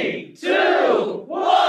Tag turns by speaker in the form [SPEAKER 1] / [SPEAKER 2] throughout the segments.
[SPEAKER 1] 3, 2, 1.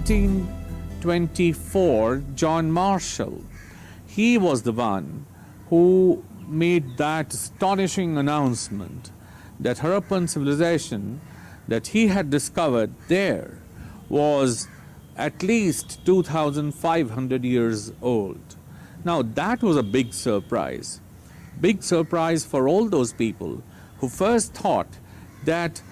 [SPEAKER 2] 1624, John Marshall, he was the one who made that astonishing announcement that Harappan civilization that he had discovered there was at least 2,500 years old. Now that was a big surprise for all those people who first thought that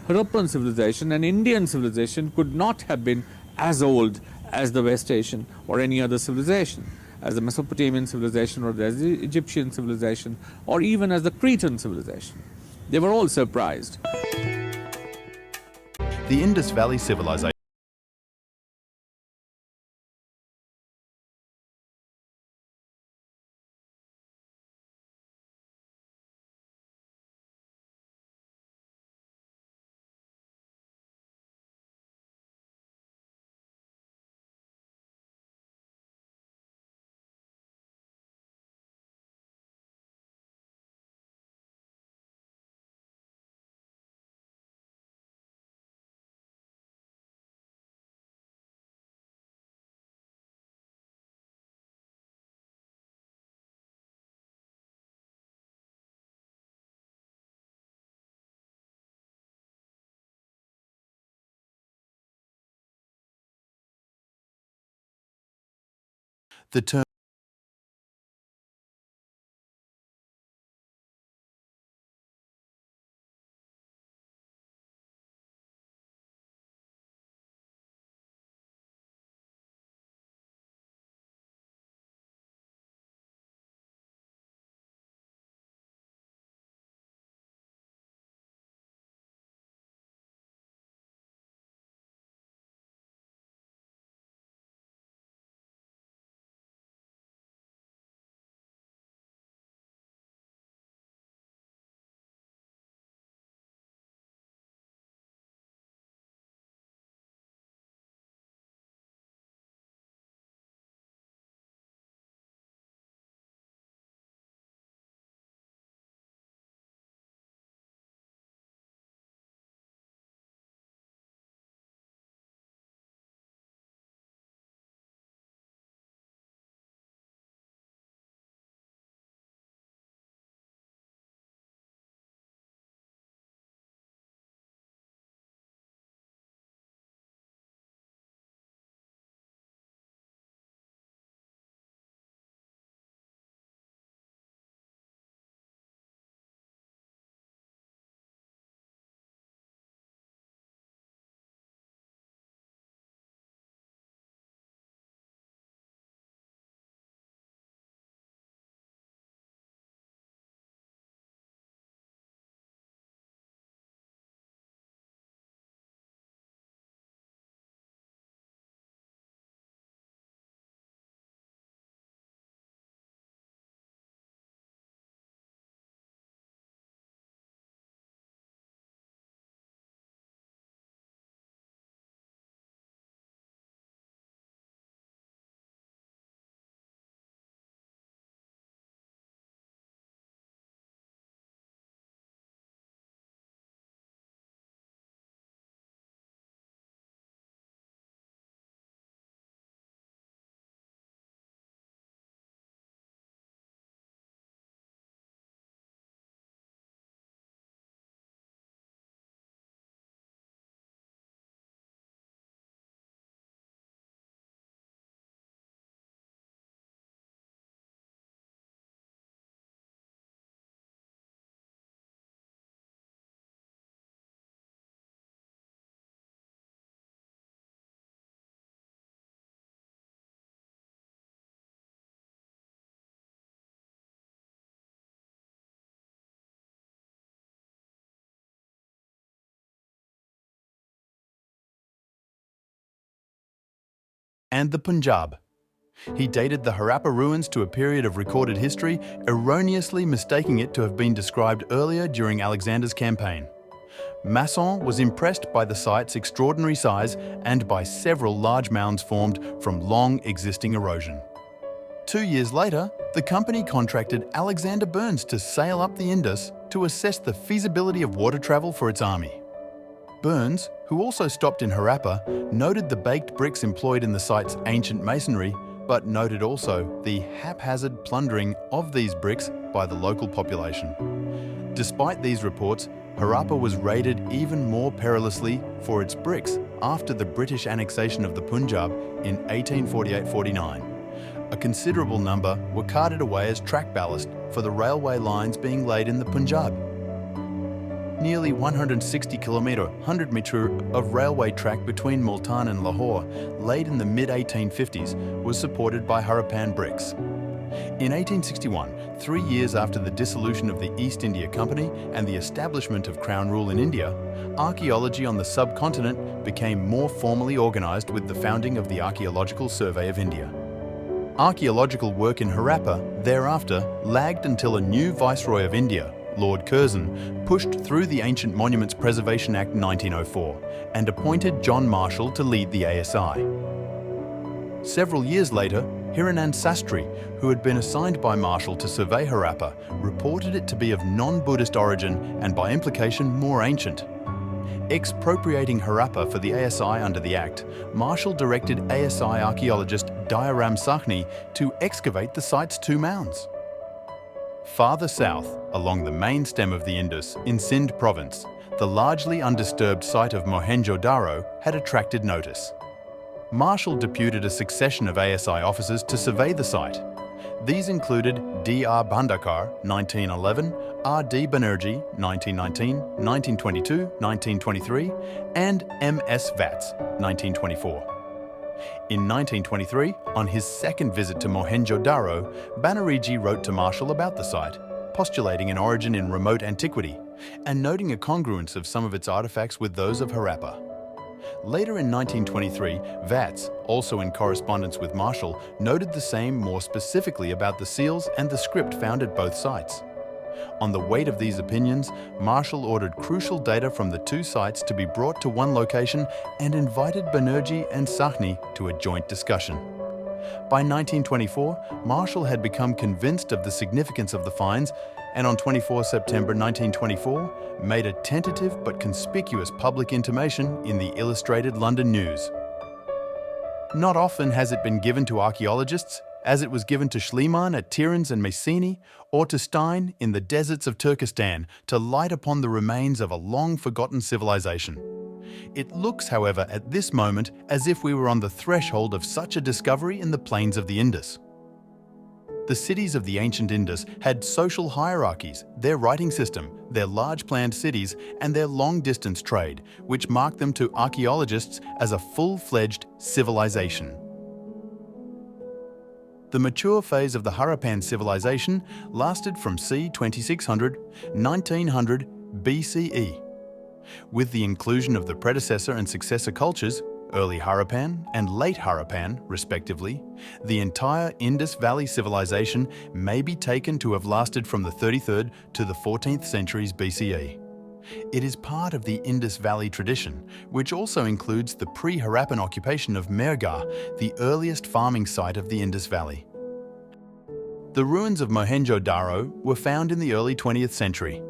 [SPEAKER 2] Harappan civilization and Indian civilization could not have been as old as the West Asian or any other civilization, as the Mesopotamian civilization or the Egyptian civilization or even as the Cretan civilization. They were all surprised.
[SPEAKER 3] The Indus Valley Civilization the term and the Punjab. He dated the Harappa ruins to a period of recorded history, erroneously mistaking it to have been described earlier during Alexander's campaign. Masson was impressed by the site's extraordinary size and by several large mounds formed from long existing erosion. 2 years later, the company contracted Alexander Burns to sail up the Indus to assess the feasibility of water travel for its army. Burns, who also stopped in Harappa, noted the baked bricks employed in the site's ancient masonry, but noted also the haphazard plundering of these bricks by the local population. Despite these reports, Harappa was raided even more perilously for its bricks after the British annexation of the Punjab in 1848-49. A considerable number were carted away as track ballast for the railway lines being laid in the Punjab. Nearly 160-kilometre, 100-metre of railway track between Multan and Lahore, laid in the mid-1850s, was supported by Harappan bricks. In 1861, 3 years after the dissolution of the East India Company and the establishment of Crown rule in India, archaeology on the subcontinent became more formally organised with the founding of the Archaeological Survey of India. Archaeological work in Harappa thereafter lagged until a new Viceroy of India, Lord Curzon, pushed through the Ancient Monuments Preservation Act 1904 and appointed John Marshall to lead the ASI. Several years later, Hiranand Sastry, who had been assigned by Marshall to survey Harappa, reported it to be of non-Buddhist origin and by implication more ancient. Expropriating Harappa for the ASI under the Act, Marshall directed ASI archaeologist Dayaram Sahni to excavate the site's 2 mounds. Farther south, along the main stem of the Indus in Sindh province, the largely undisturbed site of Mohenjo-Daro had attracted notice. Marshall deputed a succession of ASI officers to survey the site. These included D.R. Bhandakar, 1911, R.D. Banerjee, 1919, 1922, 1923, and M.S. Vats, 1924. In 1923, on his second visit to Mohenjo-Daro, Banerjee wrote to Marshall about the site, postulating an origin in remote antiquity and noting a congruence of some of its artifacts with those of Harappa. Later in 1923, Vats, also in correspondence with Marshall, noted the same more specifically about the seals and the script found at both sites. On the weight of these opinions, Marshall ordered crucial data from the 2 sites to be brought to one location and invited Banerjee and Sahni to a joint discussion. By 1924, Marshall had become convinced of the significance of the finds and on 24 September 1924 made a tentative but conspicuous public intimation in the Illustrated London News. Not often has it been given to archaeologists, as it was given to Schliemann at Tiryns and Messini, or to Stein in the deserts of Turkestan, to light upon the remains of a long-forgotten civilization. It looks, however, at this moment as if we were on the threshold of such a discovery in the plains of the Indus. The cities of the ancient Indus had social hierarchies, their writing system, their large planned cities, and their long-distance trade, which marked them to archaeologists as a full-fledged civilization. The mature phase of the Harappan civilization lasted from c. 2600, 1900 BCE. With the inclusion of the predecessor and successor cultures, early Harappan and late Harappan, respectively, the entire Indus Valley civilization may be taken to have lasted from the 33rd to the 14th centuries BCE. It is part of the Indus Valley tradition, which also includes the pre-Harappan occupation of Mehrgarh, the earliest farming site of the Indus Valley. The ruins of Mohenjo-Daro were found in the early 20th century.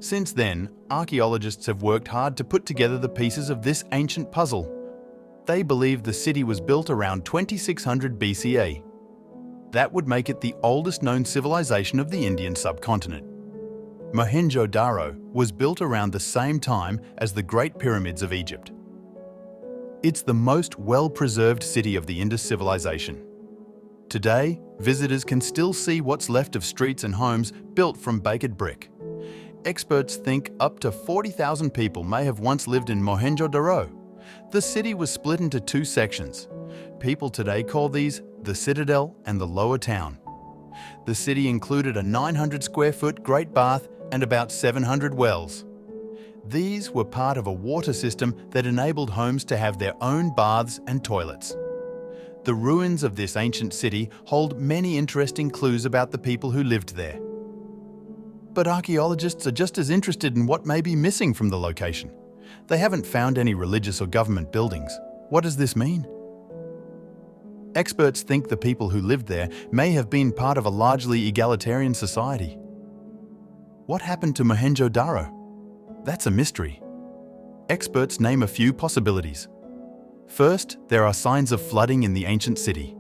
[SPEAKER 3] Since then, archaeologists have worked hard to put together the pieces of this ancient puzzle. They believe the city was built around 2600 BCE. That would make it the oldest known civilization of the Indian subcontinent. Mohenjo-Daro was built around the same time as the Great Pyramids of Egypt. It's the most well-preserved city of the Indus civilization. Today, visitors can still see what's left of streets and homes built from baked brick. Experts think up to 40,000 people may have once lived in Mohenjo-Daro. The city was split into 2 sections. People today call these the Citadel and the Lower Town. The city included a 900 square foot Great Bath and about 700 wells. These were part of a water system that enabled homes to have their own baths and toilets. The ruins of this ancient city hold many interesting clues about the people who lived there. But archaeologists are just as interested in what may be missing from the location. They haven't found any religious or government buildings. What does this mean? Experts think the people who lived there may have been part of a largely egalitarian society. What happened to Mohenjo-Daro? That's a mystery. experts name a few possibilities. First, there are signs of flooding in the ancient city.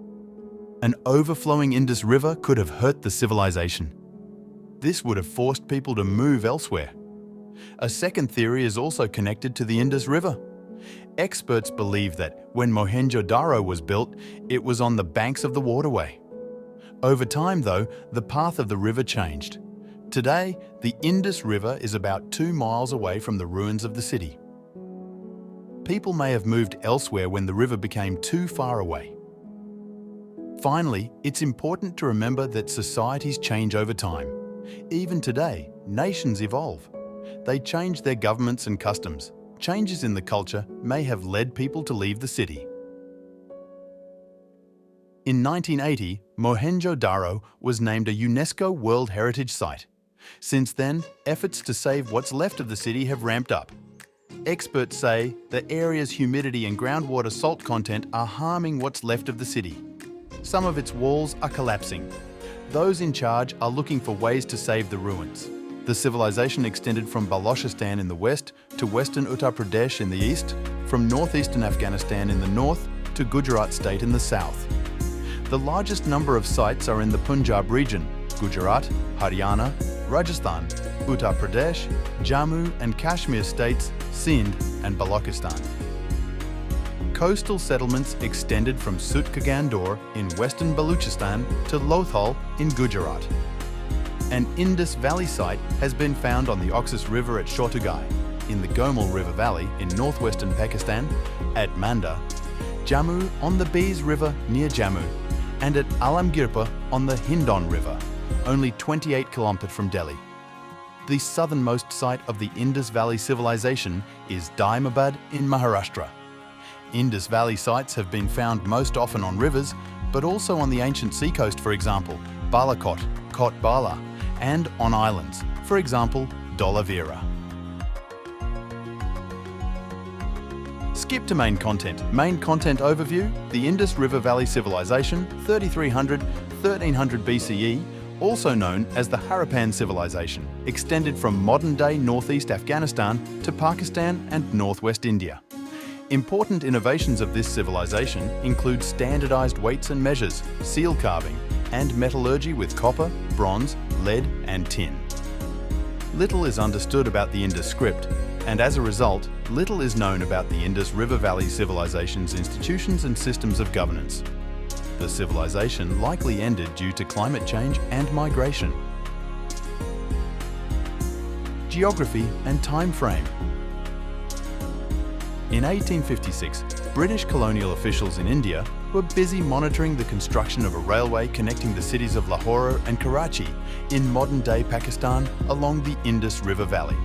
[SPEAKER 3] An overflowing Indus River could have hurt the civilization. This would have forced people to move elsewhere. A second theory is also connected to the Indus River. Experts believe that when Mohenjo-Daro was built, it was on the banks of the waterway. Over time, though, the path of the river changed. Today, the Indus River is about 2 miles away from the ruins of the city. People may have moved elsewhere when the river became too far away. Finally, it's important to remember that societies change over time. Even today, nations evolve. They change their governments and customs. Changes in the culture may have led people to leave the city. In 1980, Mohenjo-Daro was named a UNESCO World Heritage Site. Since then, efforts to save what's left of the city have ramped up. Experts say the area's humidity and groundwater salt content are harming what's left of the city. Some of its walls are collapsing. Those in charge are looking for ways to save the ruins. The civilization extended from Balochistan in the west to western Uttar Pradesh in the east, from northeastern Afghanistan in the north to Gujarat state in the south. The largest number of sites are in the Punjab region, Gujarat, Haryana, Rajasthan, Uttar Pradesh, Jammu and Kashmir states, Sindh and Balochistan. Coastal settlements extended from Sutkagandur in western Baluchistan to Lothal in Gujarat. An Indus Valley site has been found on the Oxus River at Chotugai, in the Gomal River Valley in northwestern Pakistan, at Manda, Jammu on the Beas River near Jammu, and at Alamgirpur on the Hindon River, only 28 km from Delhi. The southernmost site of the Indus Valley civilization is Daimabad in Maharashtra. Indus Valley sites have been found most often on rivers, but also on the ancient seacoast, for example, Balakot, Kot Bala, and on islands, for example, Dolavira. Skip to main content. Main content overview, the Indus River Valley Civilization, 3300-1300 BCE, also known as the Harappan Civilization, extended from modern-day northeast Afghanistan to Pakistan and northwest India. Important innovations of this civilization include standardized weights and measures, seal carving, and metallurgy with copper, bronze, lead, and tin. Little is understood about the Indus script, and as a result, little is known about the Indus River Valley Civilization's institutions and systems of governance. The civilization likely ended due to climate change and migration. Geography and time frame. In 1856, British colonial officials in India were busy monitoring the construction of a railway connecting the cities of Lahore and Karachi in modern-day Pakistan along the Indus River Valley.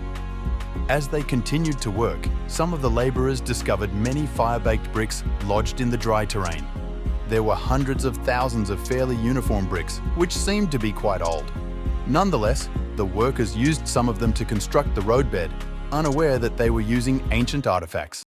[SPEAKER 3] As they continued to work, some of the labourers discovered many fire-baked bricks lodged in the dry terrain. There were hundreds of thousands of fairly uniform bricks, which seemed to be quite old. Nonetheless, the workers used some of them to construct the roadbed, unaware that they were using ancient artefacts.